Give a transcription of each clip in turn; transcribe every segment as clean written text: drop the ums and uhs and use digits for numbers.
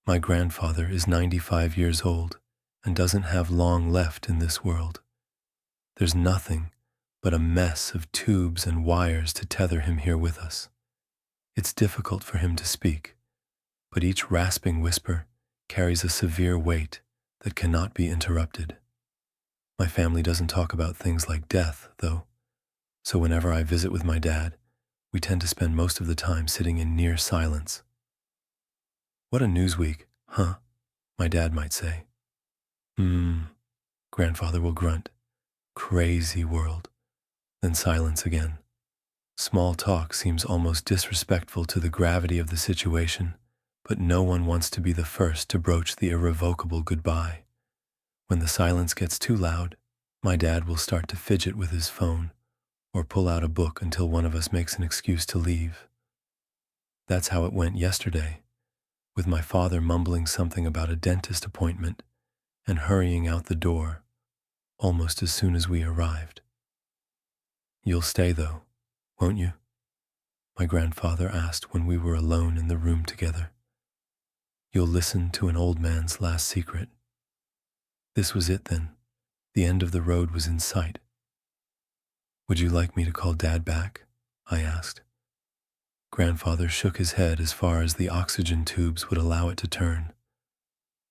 My grandfather is 95 years old and doesn't have long left in this world. There's nothing but a mess of tubes and wires to tether him here with us. It's difficult for him to speak, but each rasping whisper carries a severe weight that cannot be interrupted. My family doesn't talk about things like death, though, so whenever I visit with my dad, we tend to spend most of the time sitting in near silence. What a news week, huh? My dad might say. Grandfather will grunt. Crazy world. Then silence again. Small talk seems almost disrespectful to the gravity of the situation, but no one wants to be the first to broach the irrevocable goodbye. When the silence gets too loud, my dad will start to fidget with his phone or pull out a book until one of us makes an excuse to leave. That's how it went yesterday, with my father mumbling something about a dentist appointment and hurrying out the door almost as soon as we arrived. "You'll stay, though, won't you?" my grandfather asked when we were alone in the room together. "You'll listen to an old man's last secret." This was it then. The end of the road was in sight. "Would you like me to call Dad back?" I asked. Grandfather shook his head as far as the oxygen tubes would allow it to turn.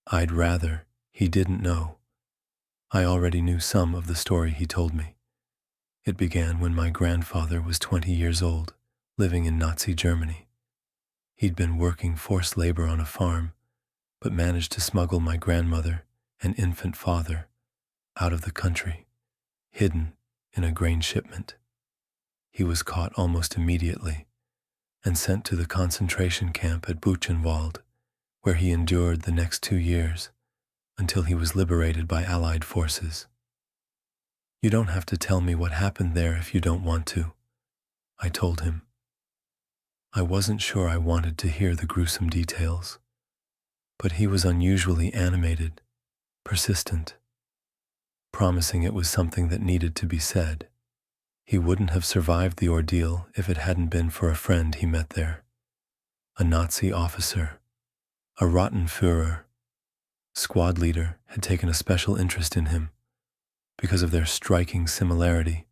I'd rather he didn't know. I already knew some of the story he told me. It began when my grandfather was 20 years old, living in Nazi Germany. He'd been working forced labor on a farm, but managed to smuggle my grandmother and infant father out of the country, hidden in a grain shipment. He was caught almost immediately and sent to the concentration camp at Buchenwald, where he endured the next 2 years until he was liberated by Allied forces. "You don't have to tell me what happened there if you don't want to," I told him. I wasn't sure I wanted to hear the gruesome details, but he was unusually animated, persistent, promising it was something that needed to be said. He wouldn't have survived the ordeal if it hadn't been for a friend he met there, a Nazi officer, a Rottenführer. Squad leader had taken a special interest in him because of their striking similarity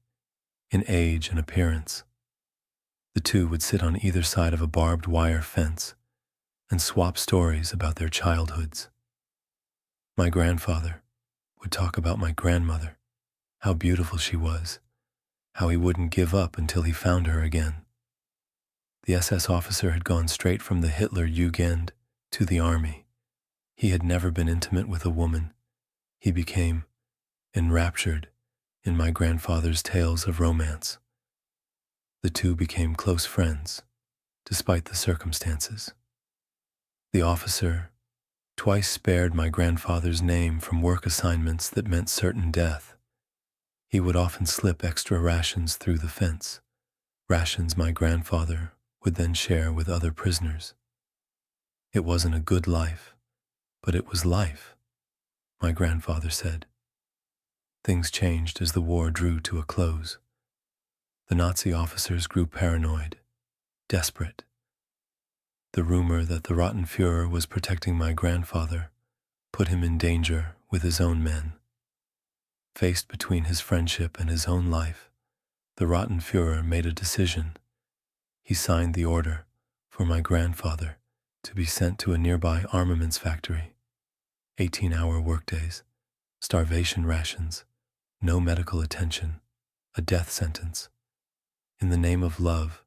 in age and appearance. The two would sit on either side of a barbed wire fence and swap stories about their childhoods. My grandfather would talk about my grandmother, how beautiful she was, how he wouldn't give up until he found her again. The SS officer had gone straight from the Hitler Jugend to the army. He had never been intimate with a woman. He became enraptured in my grandfather's tales of romance. The two became close friends, despite the circumstances. The officer twice spared my grandfather's name from work assignments that meant certain death. He would often slip extra rations through the fence, rations my grandfather would then share with other prisoners. It wasn't a good life, but it was life, my grandfather said. Things changed as the war drew to a close. The Nazi officers grew paranoid, desperate. The rumor that the Rottenführer was protecting my grandfather put him in danger with his own men. Faced between his friendship and his own life, the Rottenführer made a decision. He signed the order for my grandfather to be sent to a nearby armaments factory. 18-hour workdays, starvation rations, no medical attention, a death sentence. In the name of love,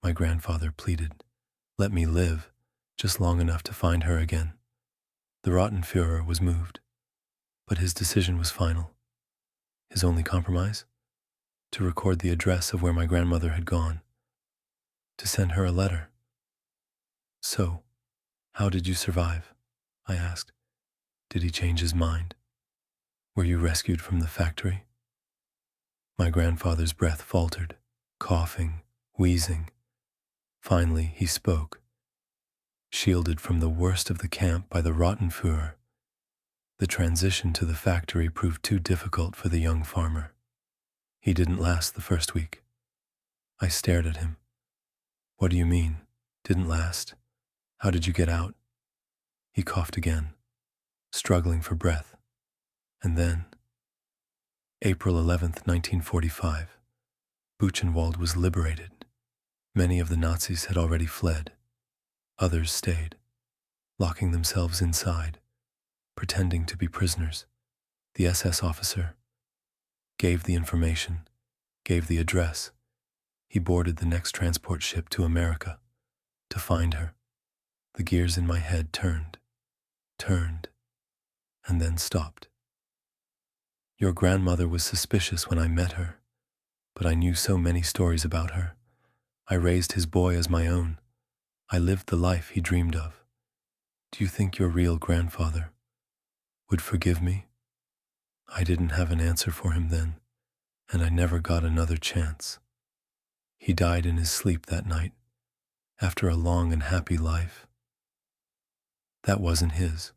my grandfather pleaded, "Let me live, just long enough to find her again." The Rottenführer was moved, but his decision was final. His only compromise? To record the address of where my grandmother had gone, to send her a letter. "So, how did you survive?" I asked. "Did he change his mind? Were you rescued from the factory?" My grandfather's breath faltered, coughing, wheezing. Finally, he spoke. Shielded from the worst of the camp by the Rottenführer, the transition to the factory proved too difficult for the young farmer. He didn't last the first week. I stared at him. "What do you mean, didn't last? How did you get out?" He coughed again, struggling for breath. And then, April 11th, 1945, Buchenwald was liberated. Many of the Nazis had already fled. Others stayed, locking themselves inside, pretending to be prisoners. The SS officer gave the information, gave the address. He boarded the next transport ship to America to find her. The gears in my head turned, and then stopped. Your grandmother was suspicious when I met her, but I knew so many stories about her. I raised his boy as my own. I lived the life he dreamed of. Do you think your real grandfather would forgive me? I didn't have an answer for him then, and I never got another chance. He died in his sleep that night, after a long and happy life. That wasn't his.